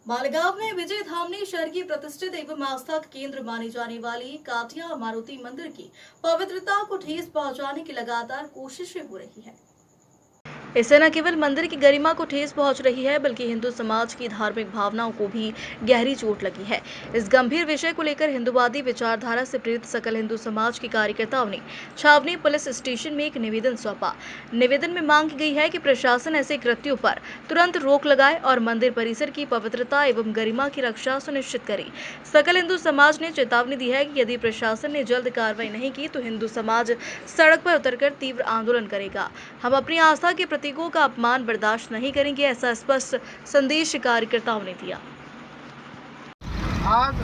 मालेगांव में विजय धामनी शहर की प्रतिष्ठित एवं आस्था का केंद्र मानी जाने वाली काटिया मारुति मंदिर की पवित्रता को ठेस पहुंचाने की लगातार कोशिशें हो रही है। इससे न केवल मंदिर की गरिमा को ठेस पहुंच रही है, बल्कि हिंदू समाज की धार्मिक भावनाओं को भी गहरी चोट लगी है। इस गंभीर विषय को लेकर हिंदुवादी विचारधारा से प्रेरित सकल हिंदू समाज के कार्यकर्ताओं ने छावनी पुलिस स्टेशन में एक निवेदन सौंपा। निवेदन में मांग की गई है कि प्रशासन ऐसे कृत्यों पर तुरंत रोक लगाए और मंदिर परिसर की पवित्रता एवं गरिमा की रक्षा सुनिश्चित करे। सकल हिंदू समाज ने चेतावनी दी है कि यदि प्रशासन ने जल्द कार्रवाई नहीं की तो हिंदू समाज सड़क पर उतरकर तीव्र आंदोलन करेगा। हम अपनी आस्था के प्रतीकों का अपमान बर्दाश्त नहीं करेंगे, ऐसा स्पष्ट संदेश कार्यकर्ताओं ने दिया। आज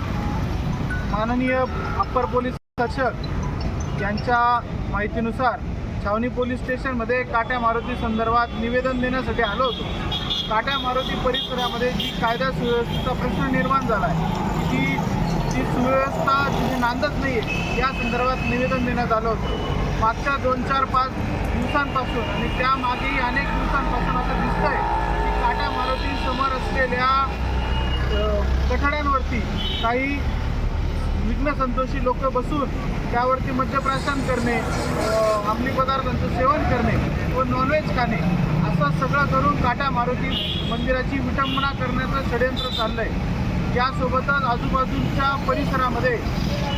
माननीय अप्पर पोलीस अधीक्षक यांच्या माहितीनुसार छावनी पोलीस स्टेशनमध्ये काट्या मारुती संदर्भात निवेदन देण्यासाठी आलो होतो। काट्या मारुती परिसरामध्ये जी कायदा सुव्यवस्थेचा प्रश्न निर्माण झाला आहे, जी सुव्यवस्था तिची नांदत नाही आहे, या संदर्भात निवेदन देण्यात आलं होतं। मागच्या 2-4-5 दिवसांपासून आणि त्यामागेही अनेक दिवसांपासून असं दिसतंय की काट्या मारुती समोर असलेल्या कठड्यांवरती काही विघ्नसंतोषी लोक बसून त्यावरती मद्यप्राशन करणे, अंमली पदार्थांचं सेवन करणे व नॉनव्हेज खाणे असं सगळं करून काट्या मारुती मंदिराची विटंबना करण्याचं षडयंत्र चाललं आहे। यासोबतच आजूबाजूच्या परिसरामध्ये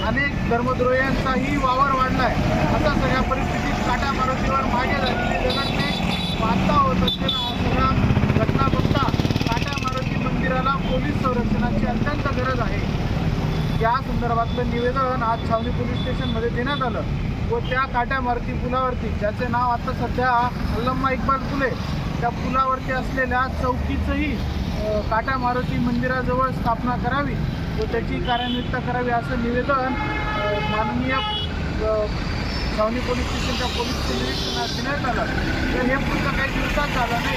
अनेक धर्मद्रोह्यांचाही वावर वाढला आहे। अशा सगळ्या परिस्थितीत काट्या मारुतीवर मागे झालेली दगडफेक वाढता होत असलेला हा सगळा घटना बघता काट्या मारुती मंदिराला पोलीस संरक्षणाची अत्यंत गरज आहे। या संदर्भातलं निवेदन आज छावनी पोलीस स्टेशनमध्ये देण्यात आलं व त्या काट्या मारुती पुलावरती, ज्याचे नाव आता सध्या अल्लम्मा इक्बाल पुल आहे, त्या पुलावरती असलेल्या चौकीचंही काट्या मारुती मंदिराजवळ स्थापना करावी व त्याची कार्यान्वितता करावी असं निवेदन माननीय छावनी पोलीस स्टेशनच्या पोलीस निरीक्षणात देण्यात आलं। तर हे पुढचं काही दिवसात झालं नाही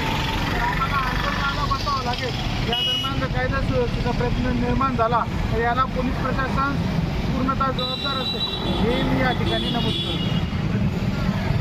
तर आम्हाला आंदोलनाला बसावं लागेल। या दरम्यान जर कायदा सुव्यवस्थेचा प्रश्न निर्माण झाला तर याला पोलीस प्रशासन पूर्णतः जबाबदार असेल, हे मी या ठिकाणी नमूद करतो।